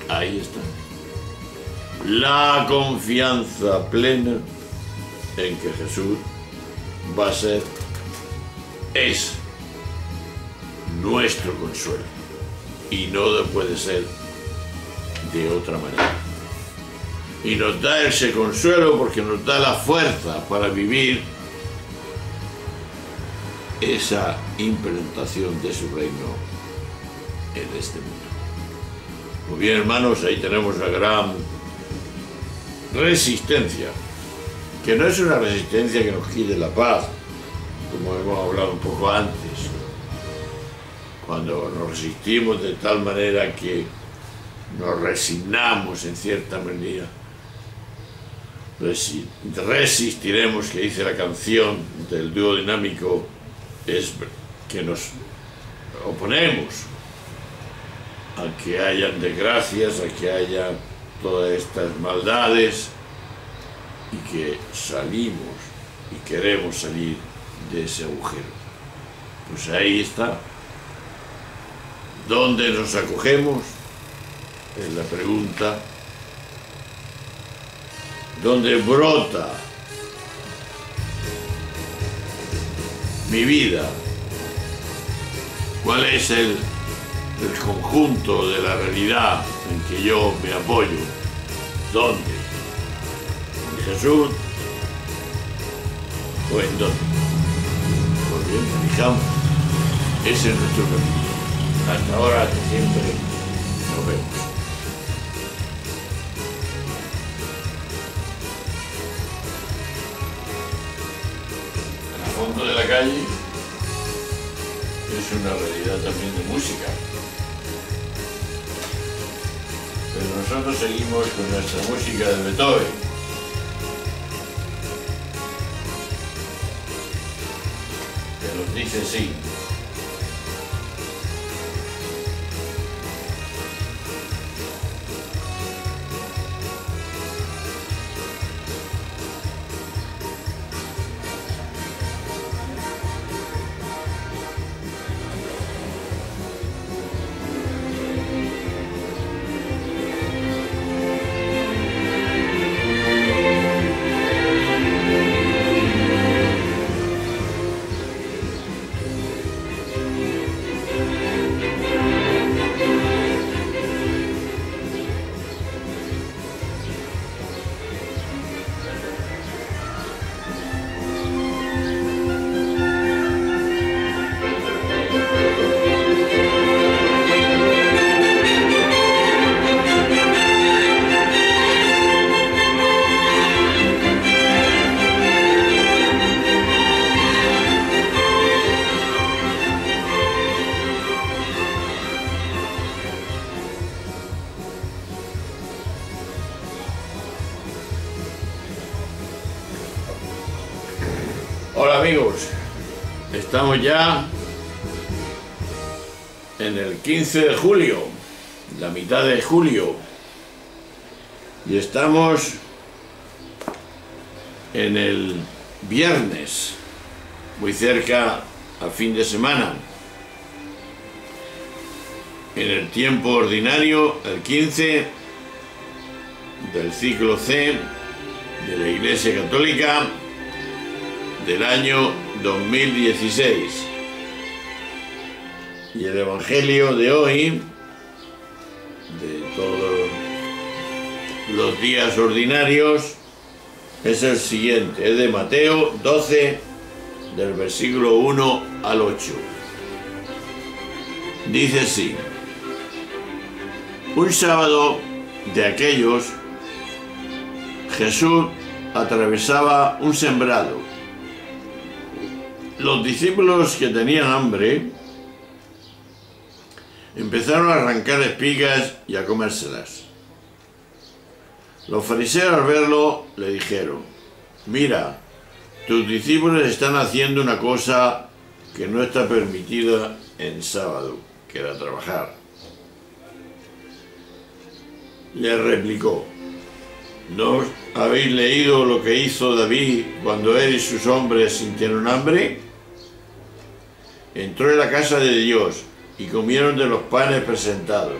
Ahí está. La confianza plena en que Jesús va a ser, es nuestro consuelo. Y no puede ser de otra manera. Y nos da ese consuelo porque nos da la fuerza para vivir esa implementación de su reino en este mundo. Muy bien, hermanos, ahí tenemos la gran resistencia, que no es una resistencia que nos quite la paz, como hemos hablado un poco antes, cuando nos resistimos de tal manera que nos resignamos en cierta medida. Resistiremos, que dice la canción del dúo dinámico, es que nos oponemos a que hayan desgracias, a que haya todas estas maldades, y que salimos y queremos salir de ese agujero. Pues ahí está. ¿Dónde nos acogemos? Es la pregunta. ¿Dónde brota mi vida? ¿Cuál es el conjunto de la realidad en que yo me apoyo? ¿Dónde? ¿En Jesús? ¿O en dónde? Pues bien, fijamos. Ese es nuestro camino. Hasta ahora, hasta siempre. Nos vemos. Al fondo de la calle es una realidad también de música. Pero nosotros seguimos con nuestra música de Beethoven. Que nos dice sí. Hola amigos, estamos ya en el 15 de julio, la mitad de julio, y estamos en el viernes, muy cerca al fin de semana. En el tiempo ordinario, el 15 del ciclo C de la Iglesia Católica del año 2016. Y el Evangelio de hoy, de todos los días ordinarios, es el siguiente, es de Mateo 12, del versículo 1 al 8. Dice así: un sábado de aquellos, Jesús atravesaba un sembrado. Los discípulos que tenían hambre empezaron a arrancar espigas y a comérselas. Los fariseos, al verlo, le dijeron: mira, tus discípulos están haciendo una cosa que no está permitida en sábado, que era trabajar. Le replicó: ¿no habéis leído lo que hizo David cuando él y sus hombres sintieron hambre? Entró en la casa de Dios y comieron de los panes presentados,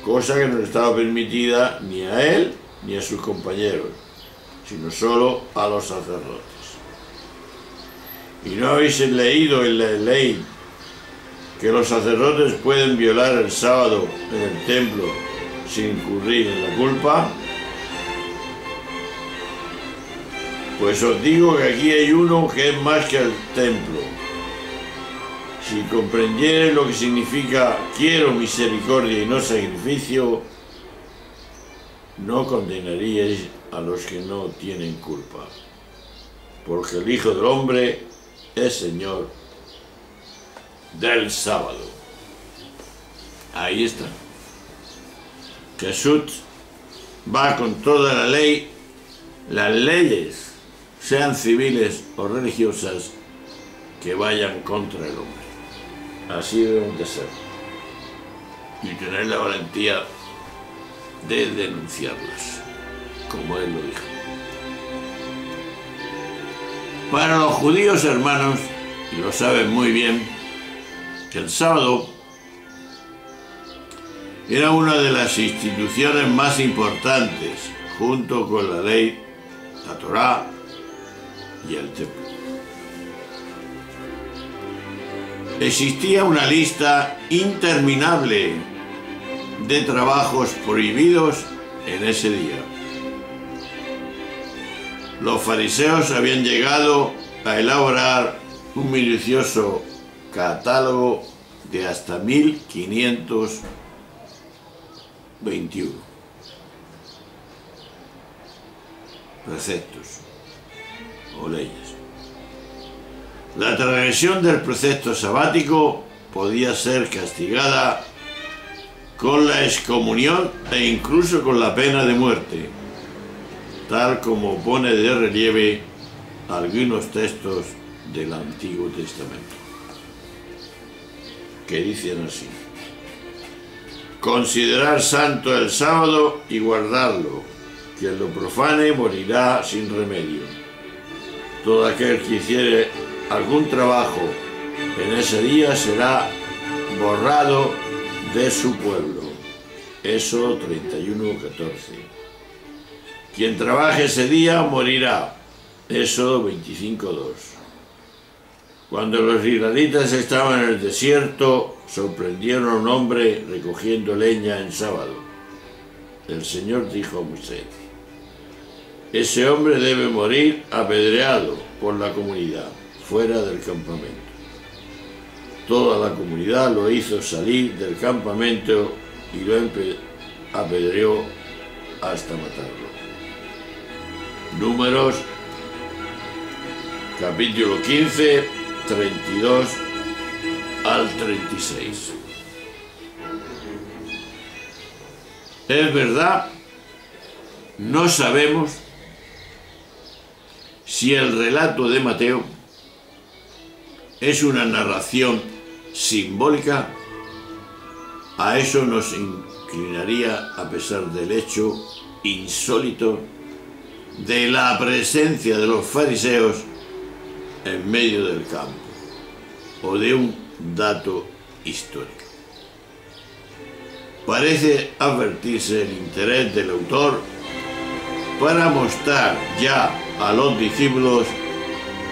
cosa que no estaba permitida ni a él ni a sus compañeros, sino solo a los sacerdotes. ¿Y no habéis leído en la ley que los sacerdotes pueden violar el sábado en el templo sin incurrir en la culpa? Pues os digo que aquí hay uno que es más que el templo. Si comprendierais lo que significa quiero misericordia y no sacrificio, no condenaríais a los que no tienen culpa, porque el Hijo del Hombre es Señor del sábado. Ahí está. Jesús va con toda la ley, las leyes, sean civiles o religiosas, que vayan contra el hombre. Así deben de ser. Y tener la valentía de denunciarlas, como él lo dijo. Para los judíos, hermanos, y lo saben muy bien, que el sábado era una de las instituciones más importantes, junto con la ley, la Torá y el templo. Existía una lista interminable de trabajos prohibidos en ese día. Los fariseos habían llegado a elaborar un minucioso catálogo de hasta 1521 preceptos o leyes. La transgresión del precepto sabático podía ser castigada con la excomunión e incluso con la pena de muerte, tal como pone de relieve algunos textos del Antiguo Testamento, que dicen así: considerar santo el sábado y guardarlo, quien lo profane morirá sin remedio. Todo aquel que hiciere algún trabajo en ese día será borrado de su pueblo. Éxodo 31:14. Quien trabaje ese día morirá. Éxodo 25:2. Cuando los israelitas estaban en el desierto, sorprendieron a un hombre recogiendo leña en sábado. El Señor dijo a Moisés: ese hombre debe morir apedreado por la comunidad, fuera del campamento. Toda la comunidad lo hizo salir del campamento y lo apedreó hasta matarlo. Números, capítulo 15, 32 al 36. Es verdad, no sabemos si el relato de Mateo es una narración simbólica. A eso nos inclinaría, a pesar del hecho insólito de la presencia de los fariseos en medio del campo, o de un dato histórico. Parece advertirse el interés del autor para mostrar ya a los discípulos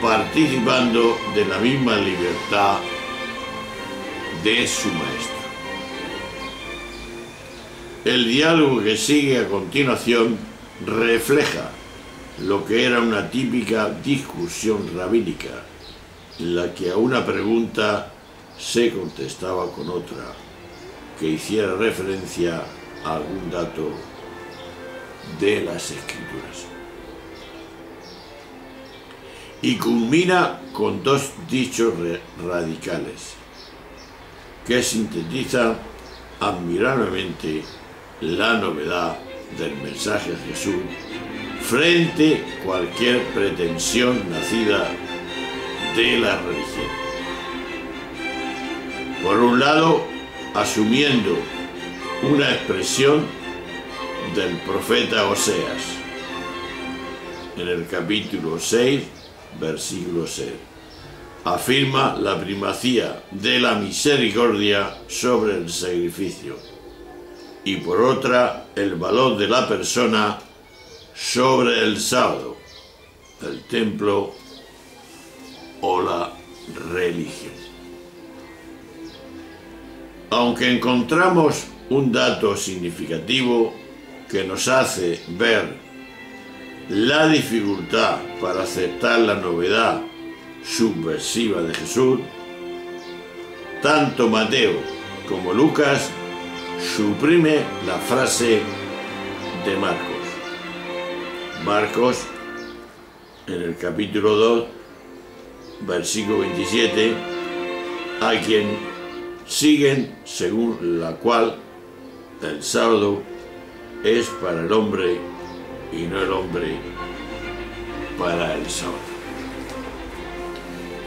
participando de la misma libertad de su maestro. El diálogo que sigue a continuación refleja lo que era una típica discusión rabínica, en la que a una pregunta se contestaba con otra, que hiciera referencia a algún dato de las Escrituras. Y culmina con dos dichos radicales que sintetizan admirablemente la novedad del mensaje de Jesús frente a cualquier pretensión nacida de la religión. Por un lado, asumiendo una expresión del profeta Oseas en el capítulo 6, versículo 6. Afirma la primacía de la misericordia sobre el sacrificio, y por otra el valor de la persona sobre el sábado, el templo o la religión. Aunque encontramos un dato significativo que nos hace ver la dificultad para aceptar la novedad subversiva de Jesús, tanto Mateo como Lucas suprime la frase de Marcos. Marcos, en el capítulo 2, versículo 27, a quien siguen según la cual el sábado es para el hombre y no el hombre para el sábado.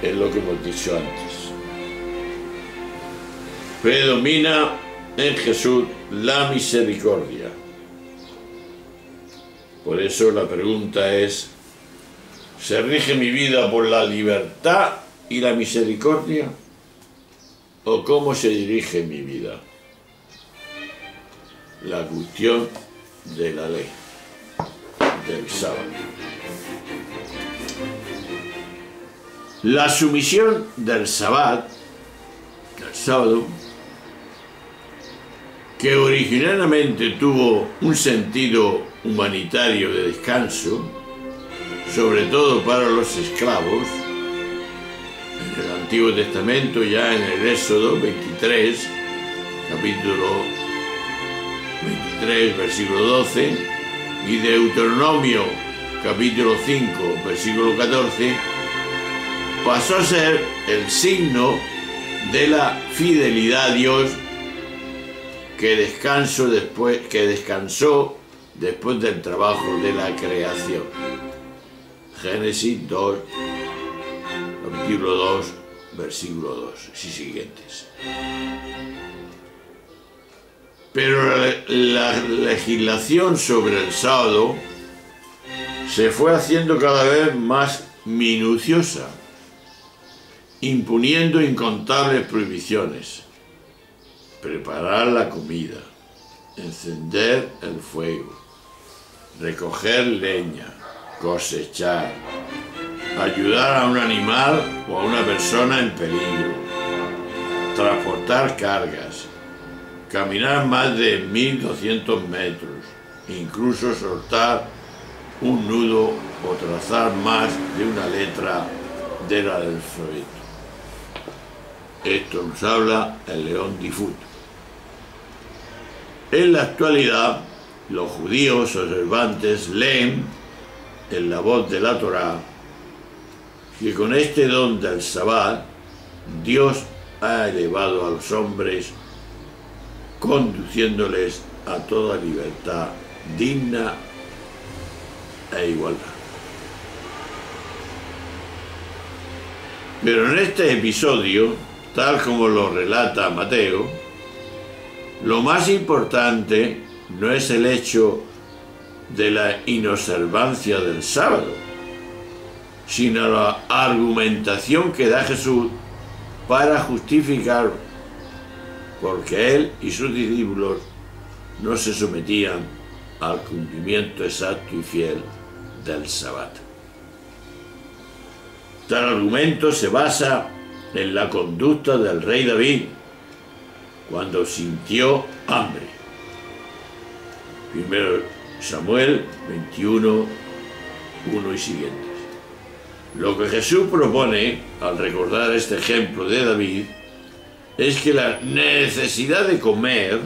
Es lo que hemos dicho antes. Predomina en Jesús la misericordia. Por eso la pregunta es: ¿se rige mi vida por la libertad y la misericordia? ¿O cómo se dirige mi vida? La cuestión de la ley, del sábado. La sumisión del sábado, que originalmente tuvo un sentido humanitario de descanso, sobre todo para los esclavos, en el Antiguo Testamento, ya en el Éxodo 23, capítulo 23, versículo 12, y Deuteronomio, capítulo 5, versículo 14, pasó a ser el signo de la fidelidad a Dios que descansó después del trabajo de la creación. Génesis 2, capítulo 2, versículo 2 y siguientes. Pero la legislación sobre el sábado se fue haciendo cada vez más minuciosa, imponiendo incontables prohibiciones: preparar la comida, encender el fuego, recoger leña, cosechar, ayudar a un animal o a una persona en peligro, transportar cargas, caminar más de 1200 metros, incluso soltar un nudo o trazar más de una letra del alfabeto. Esto nos habla el León Difuto. En la actualidad, los judíos observantes leen en la voz de la Torá que con este don del Sabbat, Dios ha elevado a los hombres, conduciéndoles a toda libertad digna e igualdad. Pero en este episodio, tal como lo relata Mateo, lo más importante no es el hecho de la inobservancia del sábado, sino la argumentación que da Jesús para justificar porque él y sus discípulos no se sometían al cumplimiento exacto y fiel del sábado. Tal argumento se basa en la conducta del rey David cuando sintió hambre. Primero Samuel 21, 1 y siguientes. Lo que Jesús propone al recordar este ejemplo de David es que la necesidad de comer,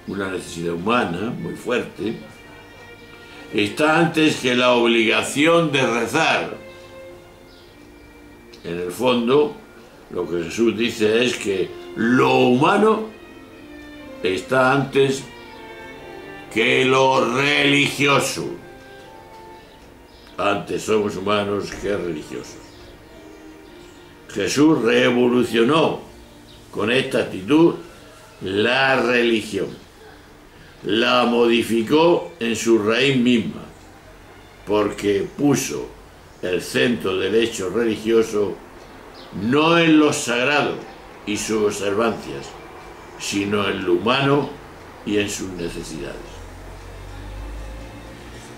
una necesidad humana muy fuerte, está antes que la obligación de rezar. En el fondo, lo que Jesús dice es que lo humano está antes que lo religioso. Antes somos humanos que religiosos. Jesús revolucionó con esta actitud la religión. La modificó en su raíz misma, porque puso el centro del hecho religioso no en lo sagrado y sus observancias, sino en lo humano y en sus necesidades.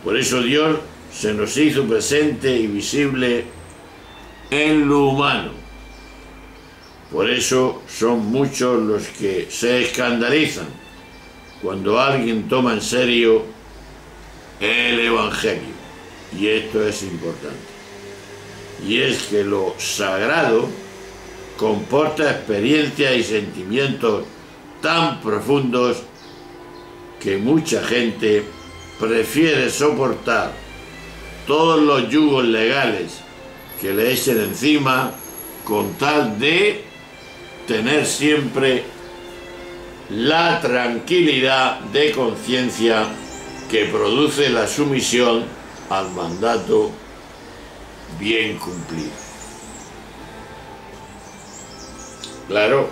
Por eso Dios se nos hizo presente y visible en lo humano. Por eso son muchos los que se escandalizan cuando alguien toma en serio el Evangelio. Y esto es importante. Y es que lo sagrado comporta experiencias y sentimientos tan profundos que mucha gente prefiere soportar todos los yugos legales que le echen encima con tal de tener siempre la tranquilidad de conciencia que produce la sumisión al mandato bien cumplido. Claro,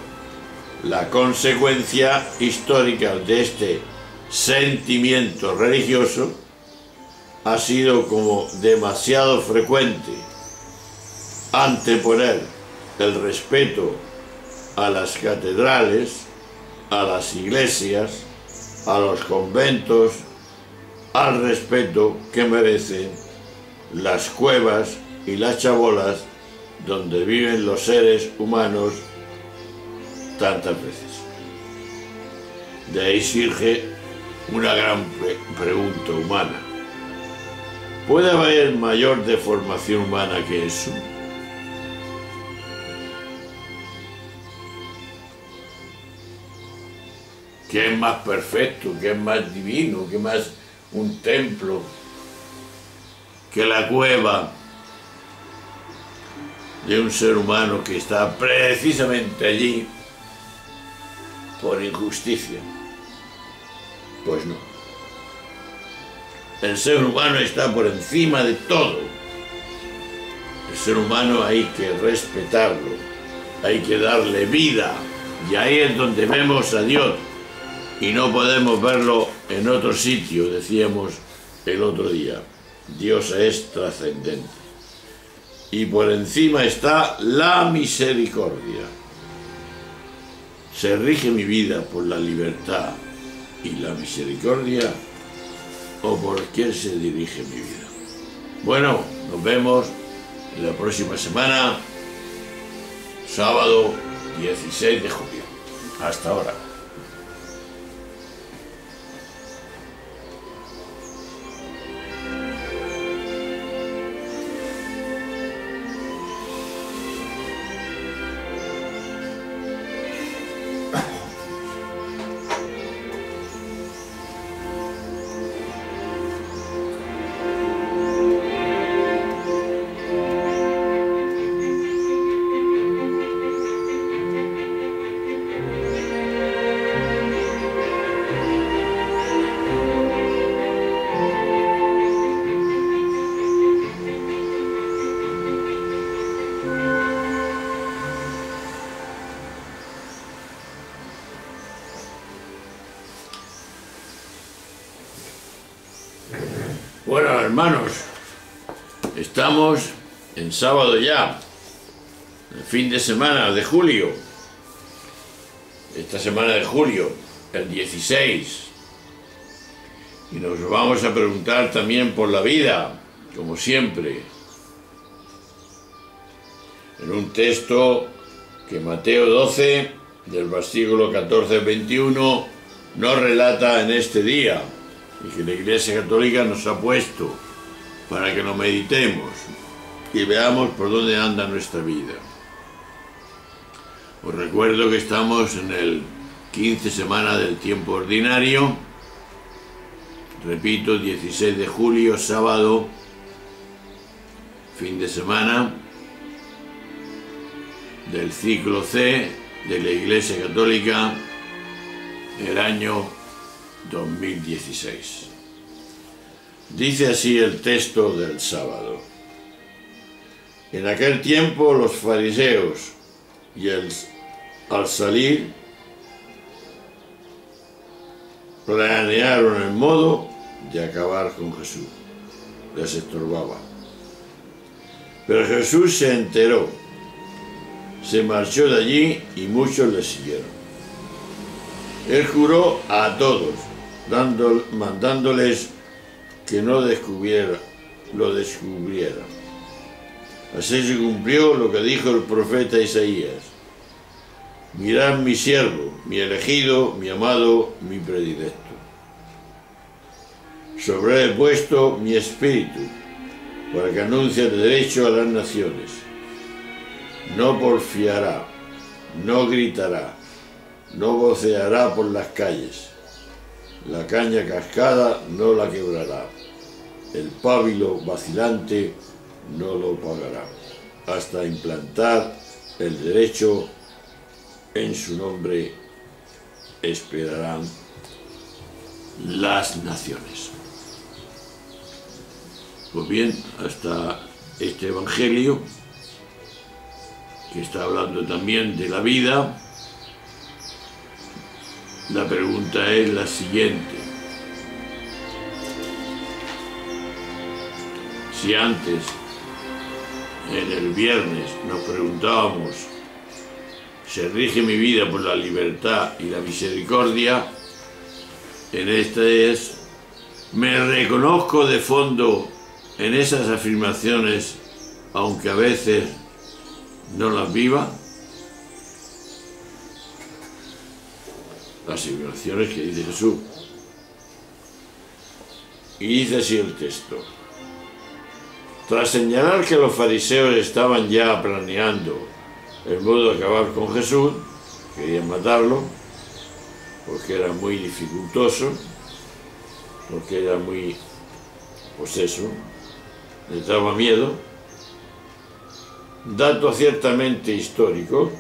la consecuencia histórica de este sentimiento religioso ha sido como demasiado frecuente anteponer el respeto a las catedrales, a las iglesias, a los conventos, al respeto que merecen las cuevas y las chabolas donde viven los seres humanos tantas veces. De ahí surge una gran pregunta humana. ¿Puede haber mayor deformación humana que eso? ¿Qué es más perfecto? ¿Qué es más divino? ¿Qué más un templo que la cueva de un ser humano que está precisamente allí por injusticia? Pues no. El ser humano está por encima de todo. El ser humano hay que respetarlo, hay que darle vida, y ahí es donde vemos a Dios, y no podemos verlo en otro sitio, decíamos el otro día. Dios es trascendente. Y por encima está la misericordia. ¿Se rige mi vida por la libertad y la misericordia, o por quién se dirige mi vida? Bueno, nos vemos en la próxima semana, sábado 16 de julio. Hasta ahora. Bueno, hermanos, estamos en sábado ya, el fin de semana de julio, esta semana de julio, el 16, y nos vamos a preguntar también por la vida, como siempre, en un texto que Mateo 12, del versículo 14 al 21, nos relata en este día, y que la Iglesia Católica nos ha puesto para que lo meditemos y veamos por dónde anda nuestra vida. Os recuerdo que estamos en el 15 semana del tiempo ordinario, repito, 16 de julio, sábado, fin de semana del ciclo C de la Iglesia Católica, el año 2016. Dice así el texto del sábado. En aquel tiempo los fariseos al salir planearon el modo de acabar con Jesús. Les estorbaba. Pero Jesús se enteró, se marchó de allí y muchos le siguieron. Él juró a todos, mandándoles que no lo descubrieran. Así se cumplió lo que dijo el profeta Isaías: mirad mi siervo, mi elegido, mi amado, mi predilecto. Sobre él he puesto mi espíritu, para que anuncie el derecho a las naciones. No porfiará, no gritará, no voceará por las calles. La caña cascada no la quebrará. El pábilo vacilante no lo pagará, hasta implantar el derecho. En su nombre esperarán las naciones. Pues bien, hasta este evangelio, que está hablando también de la vida, la pregunta es la siguiente. Si antes, en el viernes, nos preguntábamos: ¿se rige mi vida por la libertad y la misericordia? En este es: ¿me reconozco de fondo en esas afirmaciones, aunque a veces no las viva? Las afirmaciones que dice Jesús. Y dice así el texto: tras señalar que los fariseos estaban ya planeando el modo de acabar con Jesús, querían matarlo, porque era muy dificultoso, porque era muy, pues eso, les daba miedo. Dato ciertamente histórico,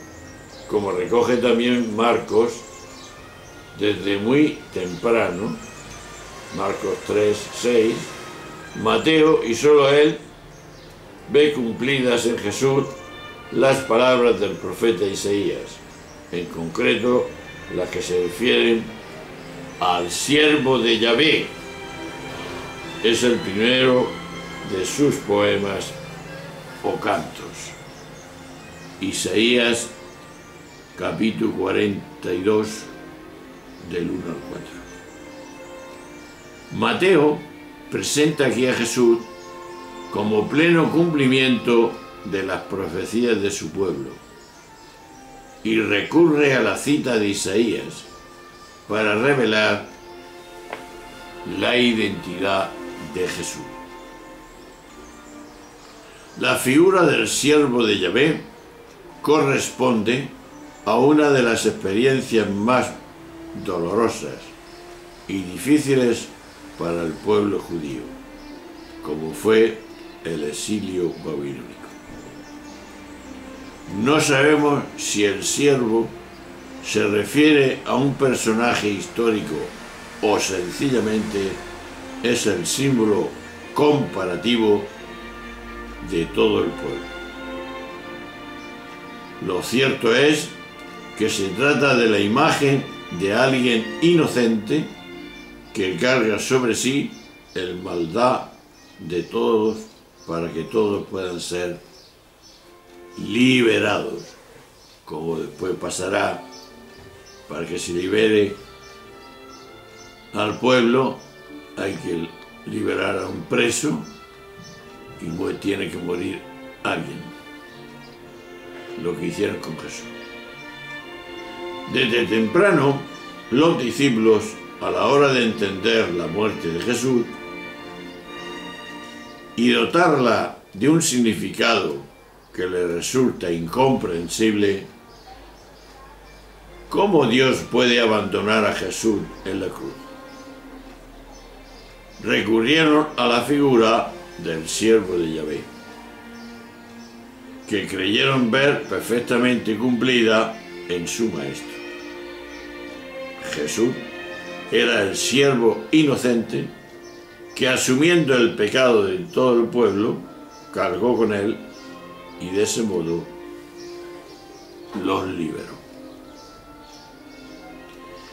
como recoge también Marcos, desde muy temprano, Marcos 3, 6, Mateo, y solo él, ve cumplidas en Jesús las palabras del profeta Isaías, en concreto las que se refieren al siervo de Yahvé. Es el primero de sus poemas o cantos. Isaías, capítulo 42, del 1 al 4. Mateo presenta aquí a Jesús como pleno cumplimiento de las profecías de su pueblo y recurre a la cita de Isaías para revelar la identidad de Jesús. La figura del siervo de Yahvé corresponde a una de las experiencias más dolorosas y difíciles para el pueblo judío, como fue el exilio babilónico. No sabemos si el siervo se refiere a un personaje histórico o sencillamente es el símbolo comparativo de todo el pueblo. Lo cierto es que se trata de la imagen de alguien inocente que carga sobre sí el maldad de todos para que todos puedan ser liberados, como después pasará. Para que se libere al pueblo hay que liberar a un preso y tiene que morir alguien, lo que hicieron con Jesús. Desde temprano, los discípulos, a la hora de entender la muerte de Jesús y dotarla de un significado que les resulta incomprensible, ¿cómo Dios puede abandonar a Jesús en la cruz? Recurrieron a la figura del siervo de Yahvé, que creyeron ver perfectamente cumplida en su Maestro. Jesús era el siervo inocente que, asumiendo el pecado de todo el pueblo, cargó con él y de ese modo los liberó.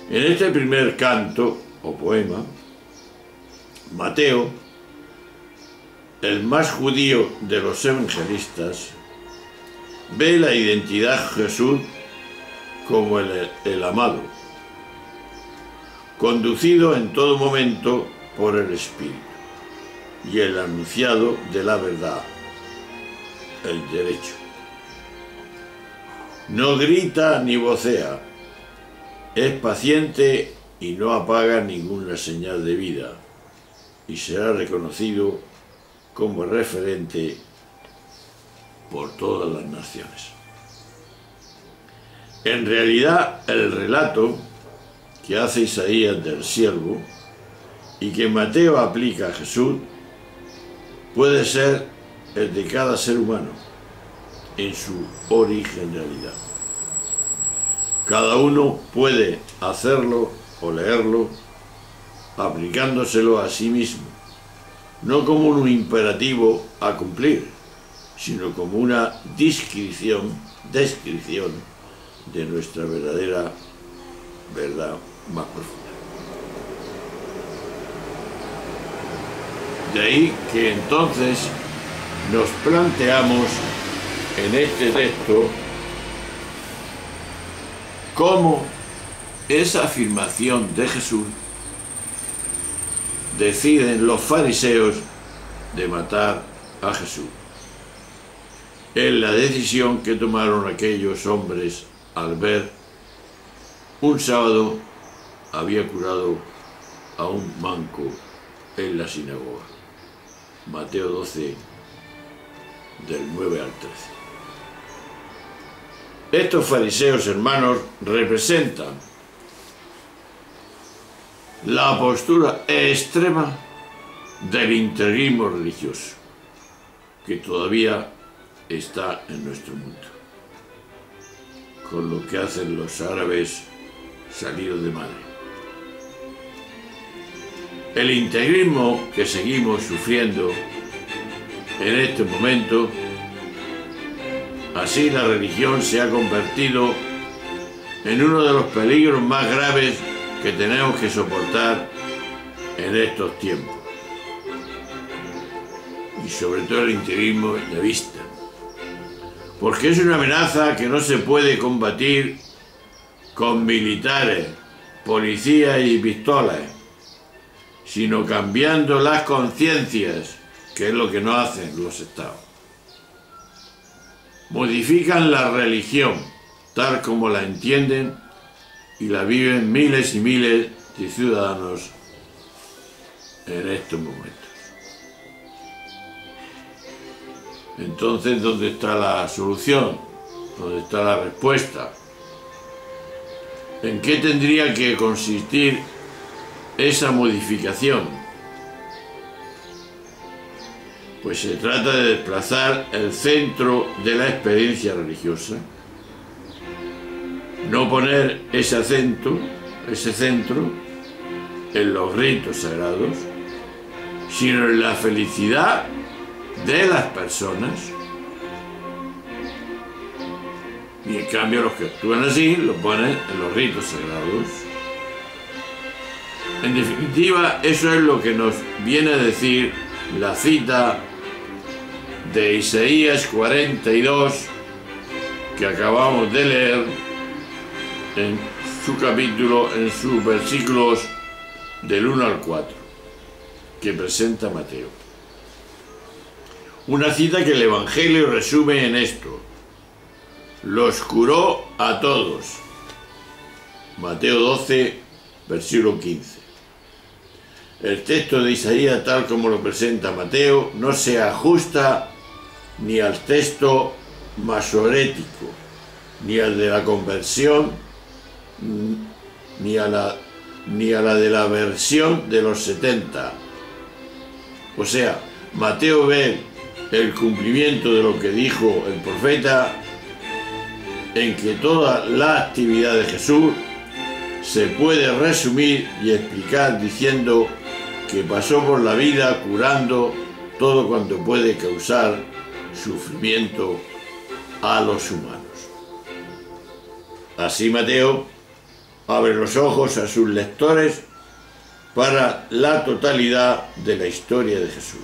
En este primer canto o poema, Mateo, el más judío de los evangelistas, ve la identidad de Jesús como el amado, conducido en todo momento por el Espíritu, y el anunciado de la verdad, el derecho. No grita ni vocea, es paciente y no apaga ninguna señal de vida, y será reconocido como referente por todas las naciones. En realidad, el relato que hace Isaías del siervo y que Mateo aplica a Jesús puede ser el de cada ser humano en su originalidad. Cada uno puede hacerlo o leerlo aplicándoselo a sí mismo, no como un imperativo a cumplir, sino como una descripción de nuestra verdadera verdad más profunda. De ahí que entonces nos planteamos en este texto cómo esa afirmación de Jesús deciden los fariseos de matar a Jesús. Es la decisión que tomaron aquellos hombres al ver un sábado había curado a un manco en la sinagoga. Mateo 12, del 9 al 13. Estos fariseos, hermanos, representan la postura extrema del integrismo religioso que todavía está en nuestro mundo, con lo que hacen los árabes salidos de madre. El integrismo que seguimos sufriendo en este momento, así la religión se ha convertido en uno de los peligros más graves que tenemos que soportar en estos tiempos. Y sobre todo el integrismo yavista, porque es una amenaza que no se puede combatir con militares, policías y pistolas, sino cambiando las conciencias, que es lo que no hacen los estados. Modifican la religión tal como la entienden y la viven miles y miles de ciudadanos en estos momentos. Entonces, ¿dónde está la solución? ¿Dónde está la respuesta? ¿En qué tendría que consistir esa modificación? Pues se trata de desplazar el centro de la experiencia religiosa, no poner ese centro en los ritos sagrados, sino en la felicidad de las personas. Y en cambio los que actúan así lo ponen en los ritos sagrados. En definitiva, eso es lo que nos viene a decir la cita de Isaías 42 que acabamos de leer en su capítulo, en sus versículos del 1 al 4, que presenta Mateo. Una cita que el Evangelio resume en esto: los curó a todos. Mateo 12, versículo 15. El texto de Isaías, tal como lo presenta Mateo, no se ajusta ni al texto masorético, ni al de la conversión, ni a la de la versión de los 70. O sea, Mateo ve el cumplimiento de lo que dijo el profeta, en que toda la actividad de Jesús se puede resumir y explicar diciendo que pasó por la vida curando todo cuanto puede causar sufrimiento a los humanos. Así Mateo abre los ojos a sus lectores para la totalidad de la historia de Jesús.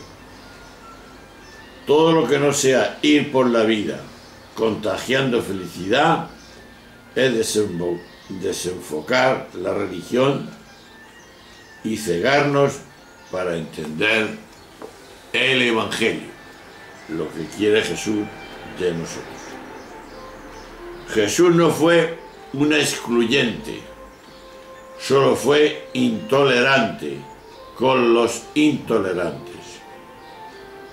Todo lo que no sea ir por la vida contagiando felicidad es desenfocar la religión y cegarnos para entender el Evangelio, lo que quiere Jesús de nosotros. Jesús no fue un excluyente, solo fue intolerante con los intolerantes,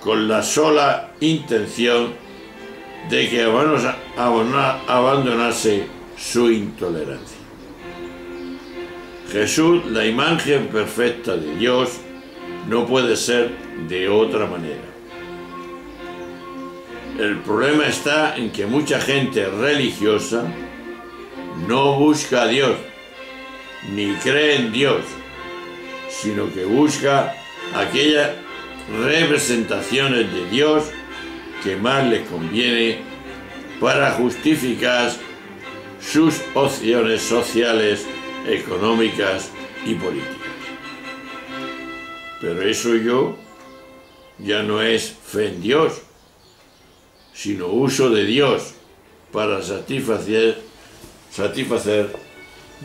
con la sola intención de que abandonase su intolerancia. Jesús, la imagen perfecta de Dios, no puede ser de otra manera. El problema está en que mucha gente religiosa no busca a Dios, ni cree en Dios, sino que busca aquellas representaciones de Dios que más les conviene para justificar sus opciones sociales, económicas y políticas. Pero eso ya no es fe en Dios, sino uso de Dios para satisfacer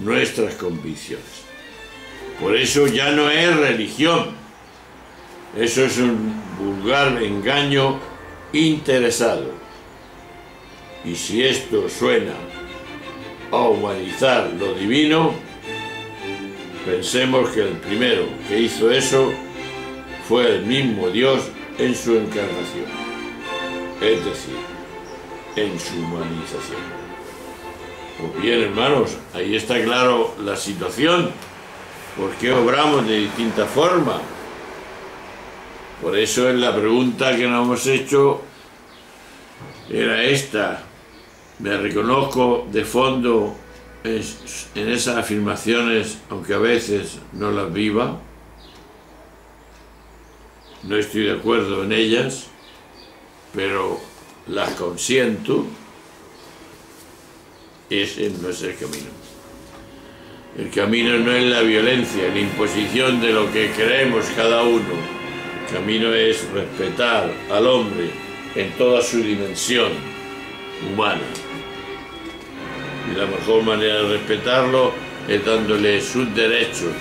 nuestras convicciones. Por eso ya no es religión, eso es un vulgar engaño interesado. Y si esto suena a humanizar lo divino, pensemos que el primero que hizo eso fue el mismo Dios en su encarnación, es decir, en su humanización. Pues bien, hermanos, ahí está claro la situación. ¿Por qué obramos de distinta forma? Por eso es la pregunta que nos hemos hecho, era esta. Me reconozco de fondo en esas afirmaciones, aunque a veces no las viva. No estoy de acuerdo en ellas, pero las consiento. Ese no es el camino. El camino no es la violencia, la imposición de lo que creemos cada uno. El camino es respetar al hombre en toda su dimensión humana. Y la mejor manera de respetarlo es dándole sus derechos,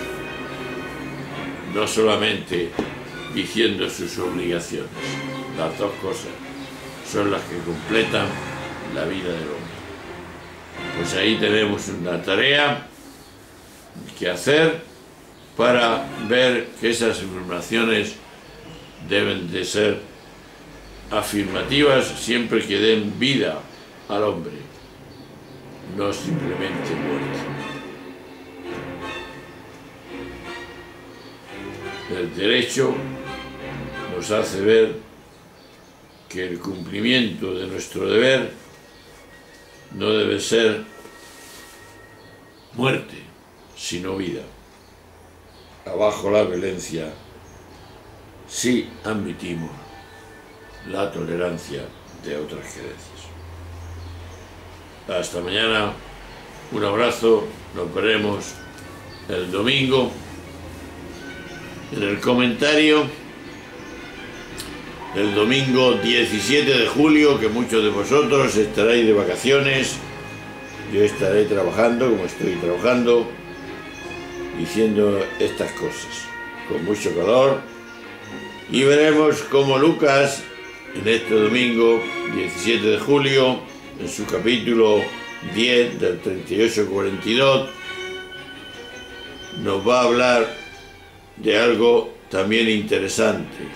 no solamente diciendo sus obligaciones. Las dos cosas son las que completan la vida del hombre. Pues ahí tenemos una tarea que hacer para ver que esas afirmaciones deben de ser afirmativas siempre que den vida al hombre, no simplemente muerte. El derecho nos hace ver que el cumplimiento de nuestro deber no debe ser muerte, sino vida. Abajo la violencia, sí admitimos la tolerancia de otras creencias. Hasta mañana, un abrazo, nos veremos el domingo. En el comentario, el domingo 17 de julio, que muchos de vosotros estaréis de vacaciones, yo estaré trabajando como estoy trabajando, diciendo estas cosas, con mucho calor, y veremos cómo Lucas, en este domingo 17 de julio, en su capítulo 10 del 38-42, nos va a hablar de algo también interesante,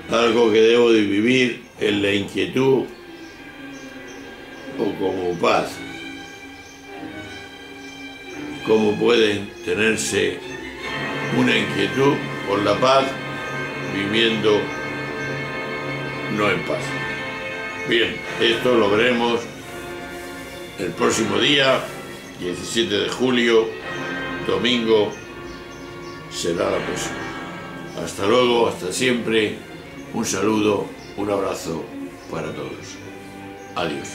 algo que debo de vivir en la inquietud o como paz. ¿Cómo puede tenerse una inquietud por la paz viviendo no en paz? Bien, esto lo veremos el próximo día, 17 de julio, domingo, será la próxima. Hasta luego, hasta siempre, un saludo, un abrazo para todos. Adiós.